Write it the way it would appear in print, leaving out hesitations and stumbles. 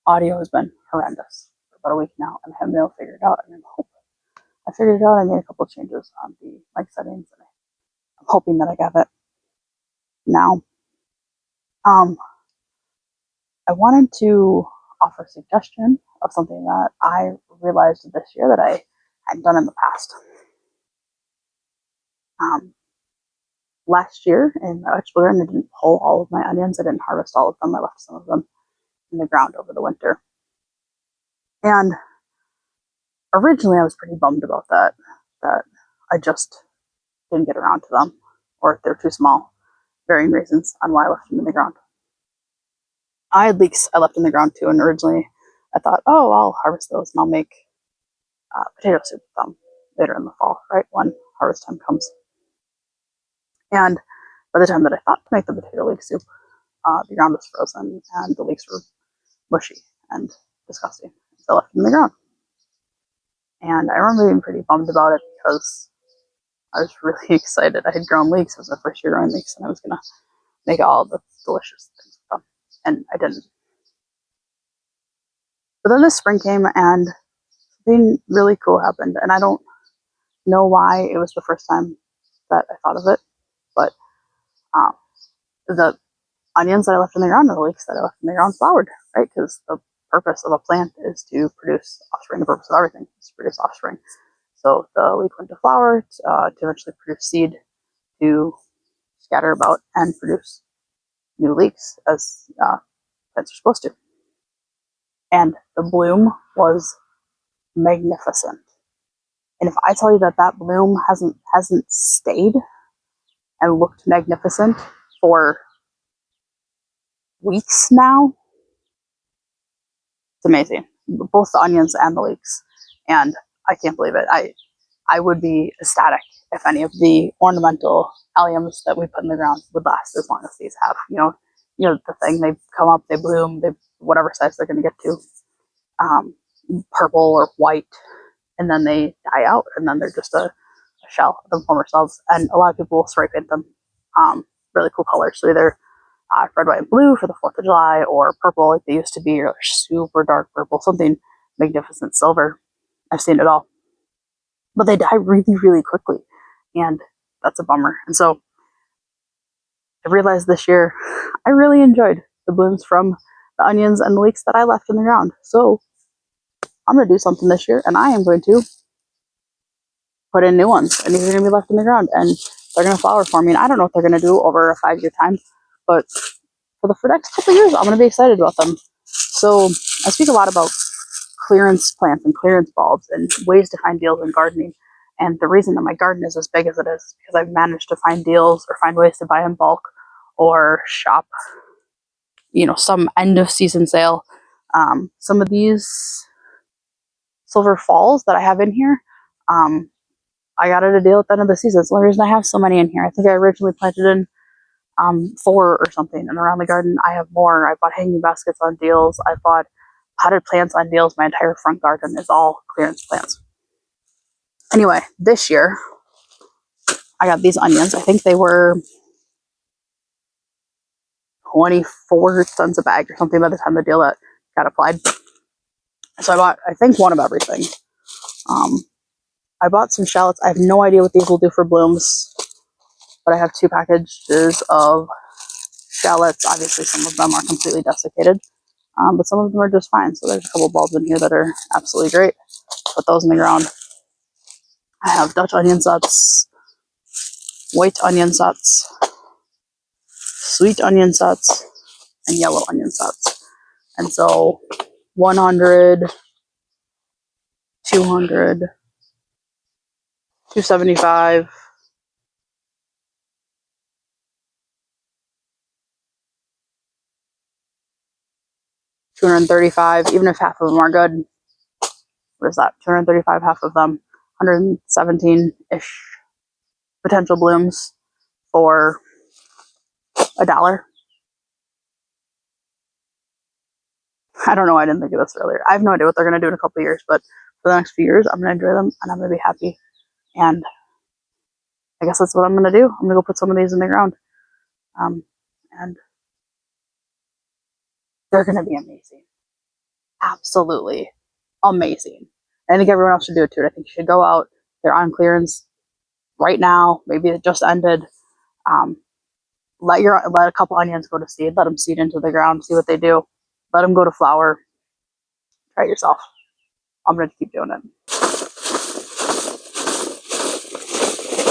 audio has been horrendous for about a week now, and I haven't been able to figure it out. And I figured it out. I made a couple of changes on the mic settings, and I'm hoping that I got it now. I wanted to offer a suggestion of something that I realized this year that I hadn't done in the past. Last year in my vegetable garden, I didn't pull all of my onions. I didn't harvest all of them. I left some of them in the ground over the winter. And originally I was pretty bummed about that I just didn't get around to them, or they're too small. Varying reasons on why I left them in the ground. I had leeks I left in the ground too, and originally I thought, oh, I'll harvest those and I'll make potato soup with them later in the fall, right when harvest time comes. And by the time that I thought to make the potato leek soup, the ground was frozen and the leeks were mushy and disgusting. So I left them in the ground. And I remember being pretty bummed about it because I was really excited. I had grown leeks. It was my first year growing leeks, and I was going to make all the delicious things with them. And I didn't. But then the spring came and something really cool happened. And I don't know why it was the first time that I thought of it. But the onions that I left in the ground and the leeks that I left in the ground flowered, right? Because the purpose of a plant is to produce offspring. The purpose of everything is to produce offspring. So the leek went to flower to eventually produce seed to scatter about and produce new leeks as plants are supposed to. And the bloom was magnificent. And if I tell you that that bloom hasn't stayed and looked magnificent for weeks now, it's amazing. Both the onions and the leeks. And I can't believe it. I would be ecstatic if any of the ornamental alliums that we put in the ground would last as long as these have. You know the thing, they come up, they bloom, they whatever size they're going to get to, purple or white, and then they die out, and then they're just a shell of the former selves. And a lot of people will spray paint them really cool colors. So either red, white, and blue for the 4th of July, or purple like they used to be, or super dark purple, something magnificent silver. I've seen it all. But they die really, really quickly, and that's a bummer. And so I realized this year I really enjoyed the blooms from the onions and the leeks that I left in the ground. So I'm going to do something this year, and I am going to put in new ones, and these are going to be left in the ground, and they're going to flower for me. And I don't know what they're going to do over a 5-year time, but for the next couple of years, I'm going to be excited about them. So I speak a lot about clearance plants and clearance bulbs and ways to find deals in gardening. And the reason that my garden is as big as it is because I've managed to find deals or find ways to buy in bulk or shop, some end of season sale. Some of these silver falls that I have in here, I got at a deal at the end of the season. It's the only reason I have so many in here. I think I originally planted in 4 or something, and around the garden I have more. I bought hanging baskets on deals. I bought potted plants on deals. My entire front garden is all clearance plants. Anyway, this year I got these onions. I think they were 24 cents a bag or something by the time the deal that got applied. So I bought, I think, one of everything. I bought some shallots. I have no idea what these will do for blooms, but I have 2 packages of shallots. Obviously, some of them are completely desiccated, but some of them are just fine. So there's a couple bulbs in here that are absolutely great. Put those in the ground. I have Dutch onion sets, white onion sets, sweet onion sets, and yellow onion sets. And so 100, 200, 275, 235, even if half of them are good. What is that? 235, half of them, 117-ish potential blooms for $1. I don't know why I didn't think of this earlier. I have no idea what they're going to do in a couple of years, but for the next few years, I'm going to enjoy them, and I'm going to be happy. And I guess that's what I'm going to do. I'm going to go put some of these in the ground. And they're going to be amazing. absolutely amazing. And I think everyone else should do it too. I think you should go out. They're on clearance right now. Maybe it just ended. Um, let a couple onions go to seed. Let them seed into the ground. See what they do. Let them go to flower. Try it yourself. I'm gonna keep doing it.